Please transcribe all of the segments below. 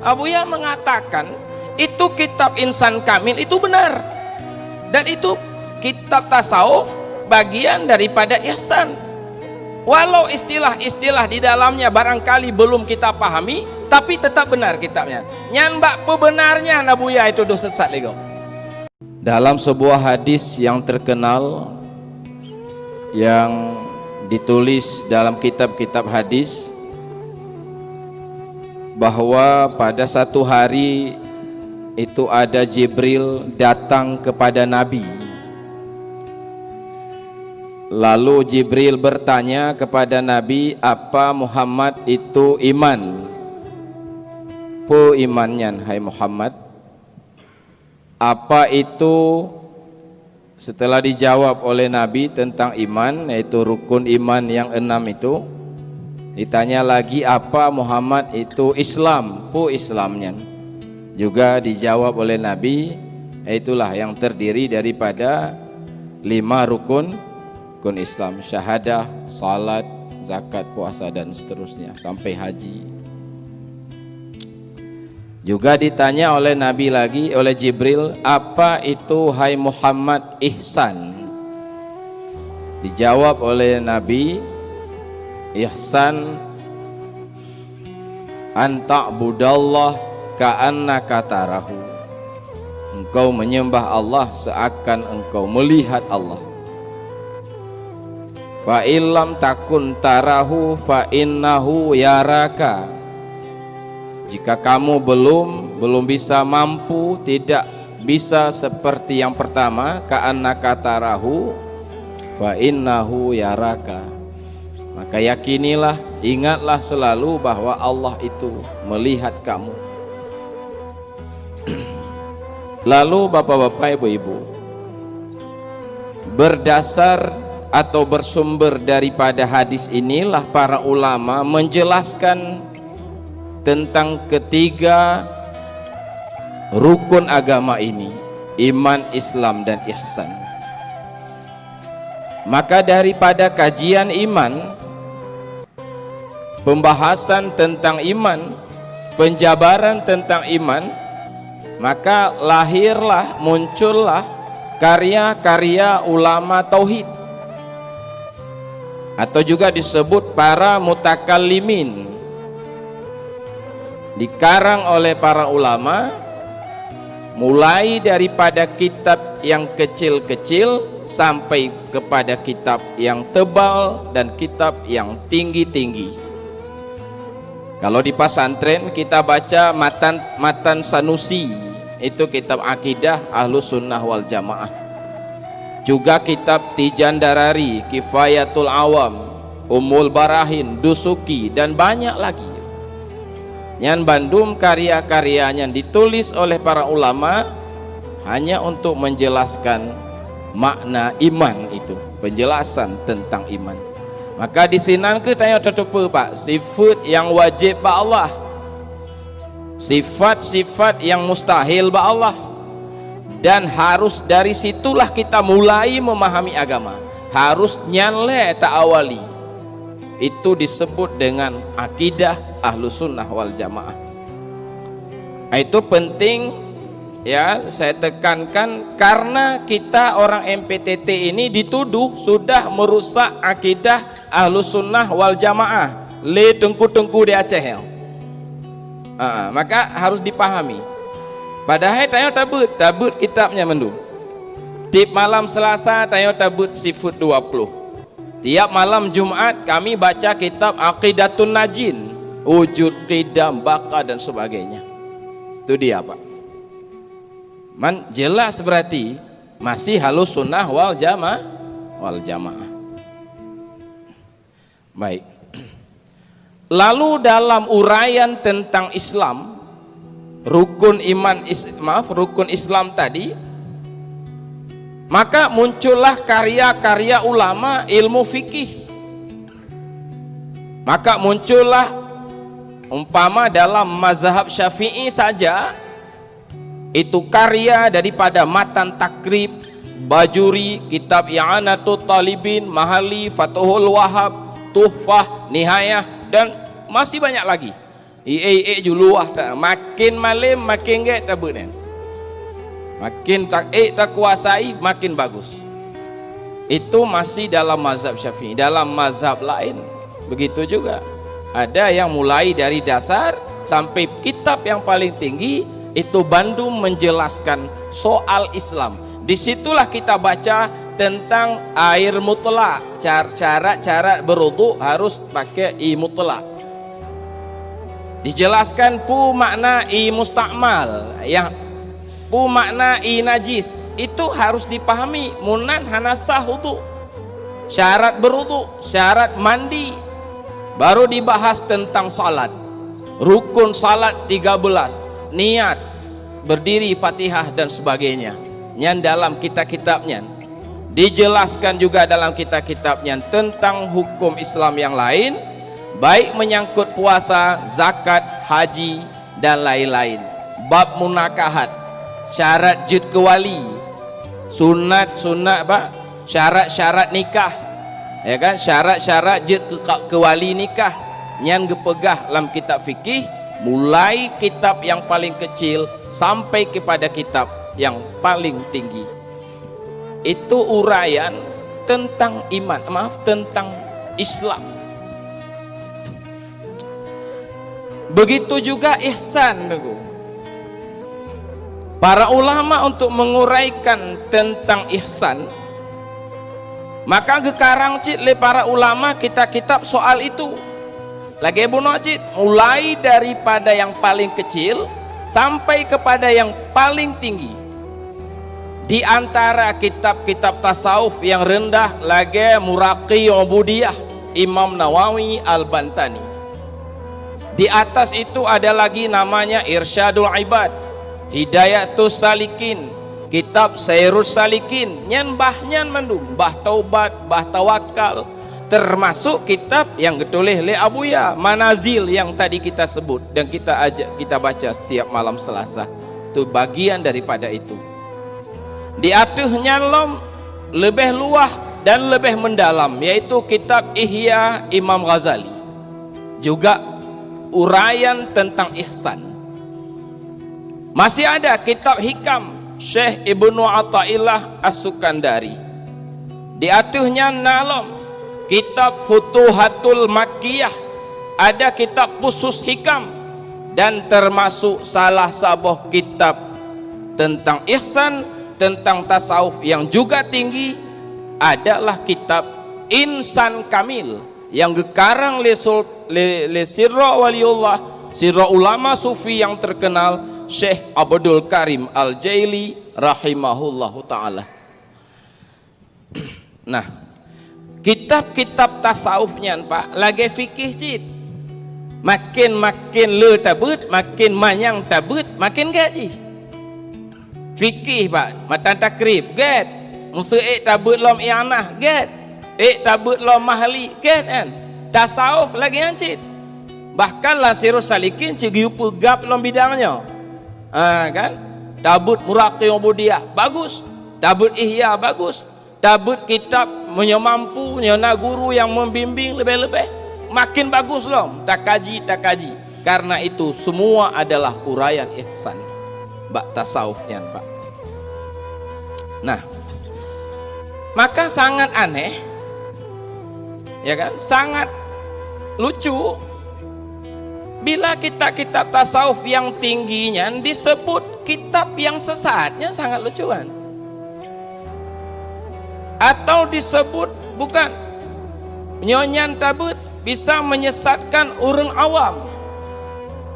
Buya mengatakan itu kitab Insan Kamil itu benar, dan itu kitab tasawuf bagian daripada ihsan. Walau istilah-istilah di dalamnya barangkali belum kita pahami, tapi tetap benar kitabnya. Nyan mbak pebenarnya Nabuya itu dosa sesat lego. Dalam sebuah hadis yang terkenal yang ditulis dalam kitab-kitab hadis, bahwa pada satu hari itu ada Jibril datang kepada Nabi. Lalu Jibril bertanya kepada Nabi, apa Muhammad itu iman? Po imannya, hai Muhammad? Apa itu? Setelah dijawab oleh Nabi tentang iman, yaitu rukun iman yang 6 itu, ditanya lagi, apa Muhammad itu Islam? Po Islamnya. Juga dijawab oleh Nabi, itulah yang terdiri daripada 5 rukun Islam, syahadah, salat, zakat, puasa, dan seterusnya sampai haji. Juga ditanya oleh Nabi lagi, oleh Jibril, apa itu hai Muhammad ihsan? Dijawab oleh Nabi, ihsan an ta'budallah ka'annaka tarahu. Engkau menyembah Allah seakan engkau melihat Allah. Fa illam takun tarahu fa innahu yaraka. Jika kamu belum bisa mampu, tidak bisa seperti yang pertama, ka'annaka tarahu fa innahu yaraka, maka yakinilah, ingatlah selalu bahwa Allah itu melihat kamu. Lalu bapak-bapak, ibu-ibu, berdasar atau bersumber daripada hadis inilah para ulama menjelaskan tentang ketiga rukun agama ini, iman, Islam, dan ihsan. Maka daripada kajian iman, pembahasan tentang iman, penjabaran tentang iman, maka lahirlah, muncullah karya-karya ulama tauhid, atau juga disebut para mutakallimin, dikarang oleh para ulama, mulai daripada kitab yang kecil-kecil sampai kepada kitab yang tebal dan kitab yang tinggi-tinggi. Kalau di pesantren kita baca matan Sanusi, itu kitab akidah Ahlus Sunnah wal Jamaah. Juga kitab Tijan Darari, Kifayatul Awam, Ummul Barahin, Dusuki, dan banyak lagi. Yang Bandung karya-karyanya ditulis oleh para ulama hanya untuk menjelaskan makna iman itu, penjelasan tentang iman. Maka di sini kita tanya tetepa Pak, sifat yang wajib ba Allah, sifat-sifat yang mustahil ba Allah, dan harus dari situlah kita mulai memahami agama. Harus nyale tak awali. Itu disebut dengan akidah Ahlus Sunnah wal Jamaah. Itu penting ya, saya tekankan, karena kita orang MPTT ini dituduh sudah merusak akidah Ahlus Sunnah wal Jamaah. Le tengku-tengku di Aceh ya. Maka harus dipahami. Padahal tanya tabut kitabnya mendung. Tiap malam Selasa tanya tabut sifut 20. Tiap malam Jumat kami baca kitab Aqidatun Najin, wujud, qidam, baqa, dan sebagainya. Itu dia Pak. Jelas berarti masih Ahlus Sunnah wal Jamaah. Baik. Lalu dalam uraian tentang Islam, rukun Islam tadi, maka muncullah karya-karya ulama ilmu fikih. Maka muncullah umpama dalam mazhab Syafi'i saja, itu karya daripada Matan Takrib, Bajuri, kitab I'anatul Talibin, Mahali, Fathul Wahab, Tuhfah, Nihayah, dan masih banyak lagi. ju luah tak, makin malam makin get tak benar, makin tak tak kuasai makin bagus. Itu masih dalam mazhab Syafi'i. Dalam mazhab lain begitu juga, ada yang mulai dari dasar sampai kitab yang paling tinggi itu Bandung menjelaskan soal Islam. Disitulah kita baca tentang air mutlak, cara berwudu harus pakai i mutlak. Dijelaskan pu makna i mustakmal, yang pu makna i najis, itu harus dipahami. Munan hanasah wudu, syarat berwudu, syarat mandi. Baru dibahas tentang salat, rukun salat 13, niat, berdiri, Fatihah dan sebagainya. Yang dalam kitab-kitabnya dijelaskan juga dalam kitab-kitabnya tentang hukum Islam yang lain, baik menyangkut puasa, zakat, haji dan lain-lain. Bab munakahat, syarat jid kewali, sunat pak, syarat nikah, ya kan, syarat jid kewali nikah yang gepegah dalam kitab fikih, mulai kitab yang paling kecil sampai kepada kitab yang paling tinggi. Itu uraian tentang iman, tentang Islam. Begitu juga ihsan. Para ulama untuk menguraikan tentang ihsan, maka gekarang cit le para ulama kitab soal itu. Lagi bunuh cit, mulai daripada yang paling kecil sampai kepada yang paling tinggi. Di antara kitab-kitab tasawuf yang rendah lagi Muraqi Ubudiyah Imam Nawawi Al-Bantani. Di atas itu ada lagi namanya Irsyadul Ibad, Hidayatus Salikin, kitab Sairus Salikin, nyan bahnya mendum, bah taubat, bah tawakal, termasuk kitab yang ditulis oleh Abuya Manazil yang tadi kita sebut dan kita baca setiap malam Selasa. Itu bagian daripada itu. Di atasnya lebih luah dan lebih mendalam, yaitu kitab Ihya Imam Ghazali, juga uraian tentang ihsan. Masih ada kitab Hikam Syekh Ibnu Athaillah As-Sukandari. Di atasnya kitab Futuhatul Makkiyah, ada kitab khusus hikam, dan termasuk salah sebuah kitab tentang ihsan, tentang tasawuf yang juga tinggi adalah kitab Insan Kamil yang gekarang le sirra waliullah, sirra ulama sufi yang terkenal Syekh Abdul Karim Al-Jaili rahimahullahu ta'ala. Nah, kitab-kitab tasawufnya Pak lagi fikih cid, makin le tabut, makin manyang tabut, makin gaji. Fikih Pak, matan takrib get, musuh tabut lom i'anah get, tabut lom mahli get kan. Tasawuf lagi ancit. Bahkan lah Sirus Salikin cigiu pegap lom bidangnya. Kan? Tabut Muraqi Ubudiyah bagus, tabut Ihya bagus, tabut kitab menyamampu nyana guru yang membimbing lebih-lebih makin bagus lom. Tak kaji. Karena itu semua adalah uraian ihsan. Bak tasawufnya Pak. Nah, maka sangat aneh, ya kan? Sangat lucu bila kitab tasawuf yang tingginya disebut kitab yang sesatnya, sangat lucuan. Atau disebut bukan nyonyan tabut bisa menyesatkan orang awam.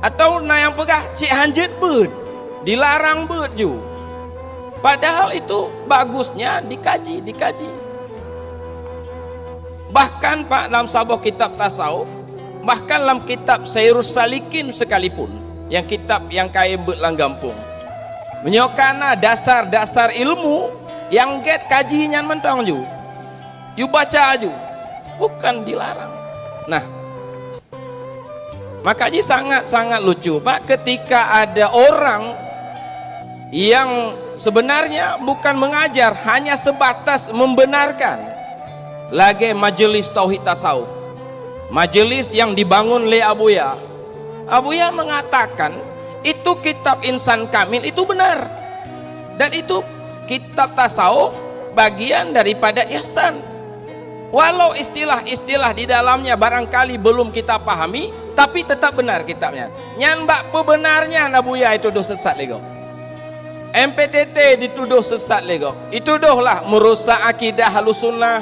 Atau yang pegah cik hanjet bud, dilarang bud ju. Padahal itu bagusnya dikaji. Bahkan Pak dalam sebuah kitab tasawuf, bahkan dalam kitab Sairus Salikin sekalipun, yang kitab yang kaya belang gampung, menyokana dasar-dasar ilmu yang get kajinya mentang ju, you baca ju, bukan dilarang. Nah, makanya sangat lucu Pak ketika ada orang yang sebenarnya bukan mengajar, hanya sebatas membenarkan. Lagi majelis tauhid tasawuf, majelis yang dibangun oleh Abuya, Abuya mengatakan itu kitab Insan Kamil itu benar, dan itu kitab tasawuf bagian daripada ihsan. Walau istilah-istilah di dalamnya barangkali belum kita pahami, tapi tetap benar kitabnya. Nyan bak pebenarnya Nabuya itu sesat lego. MPTT dituduh sesat lego. Dituduhlah merusak akidah Ahlussunnah,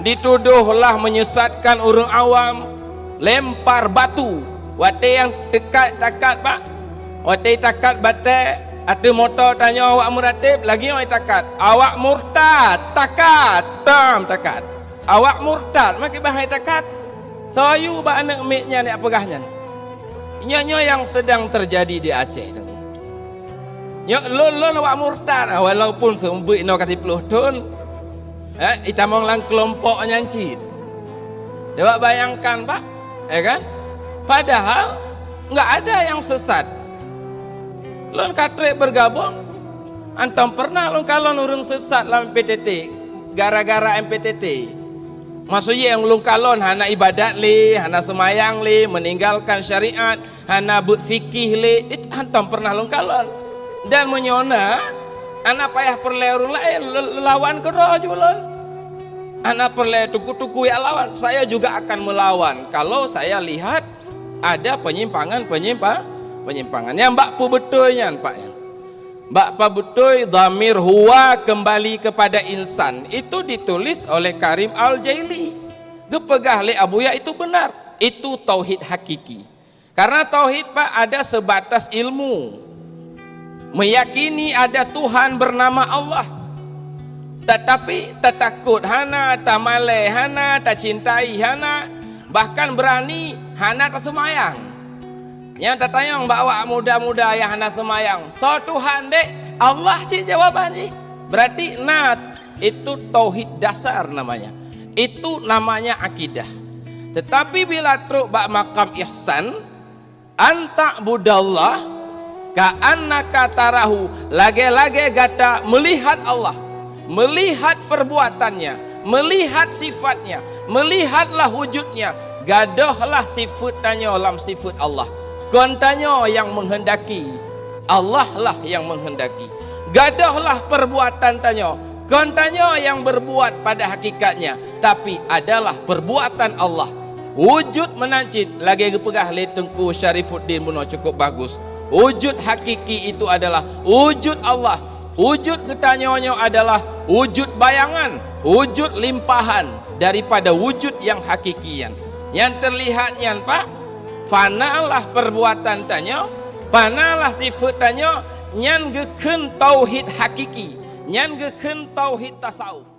dituduhlah menyesatkan orang awam, lempar batu. Wate yang dekat takat pak, wate takat bate, ada motor tanya awak muratib, lagi awak takat, awak murtad, takat, takat. Awak murtad, maki bahaya takat. Soyu ba anak miknya ni apagahnya. Nyo yang sedang terjadi di Aceh. Lon awak murtad, walaupun seumpuk ino kati puluh tahun, itamong lang kelompok nyancit. Coba bayangkan pak, kan? Padahal nggak ada yang sesat. Lon katre bergabung, antam pernah lon kalon urung sesat dalam PTT, gara-gara MPTT. Maksudnya yang lon kalon hana ibadat le, hana semayang le, meninggalkan syariat, hana but fikih le, itu antam pernah lon kalon. Dan menyona anak payah perleurun lain lawan kerajaan. Anak perle tuku-tuku ya lawan. Saya juga akan melawan kalau saya lihat ada penyimpangan. Yang mbak pu betulnya pak. Mbak pa betul dhamir huwa kembali kepada insan itu ditulis oleh Karim Al-Jaili. Gepegah le Abuya itu benar. Itu tauhid hakiki. Karena tauhid pak ada sebatas ilmu. Meyakini ada Tuhan bernama Allah, tetapi tak takut hana, tak malai hana, tak cintai hana, bahkan berani hana tak semayang. Yang tak tayang bawa muda-muda yang hana semayang, so Tuhan dek Allah cik jawabannya. Berarti itu tauhid dasar namanya, itu namanya akidah. Tetapi bila truk bak makam ihsan, anta budallah ka'annaka tarahu, lage-lage gata melihat Allah, melihat perbuatannya, melihat sifatnya, melihatlah wujudnya, gadohlah sifat tanya dalam sifat Allah. Kontanya yang menghendaki, Allah lah yang menghendaki. Gadohlah perbuatan tanya, kontanya yang berbuat pada hakikatnya, tapi adalah perbuatan Allah. Wujud menancit, lagi gepegah le Tengku Syarifuddin Muno cukup bagus. Wujud hakiki itu adalah wujud Allah. Wujud ketanyanya adalah wujud bayangan, wujud limpahan daripada wujud yang hakikian. Yang terlihatnya pak, fanalah perbuatan tanya, fanalah sifat tanya, nyan geken tauhid hakiki, nyan geken tauhid tasawuf.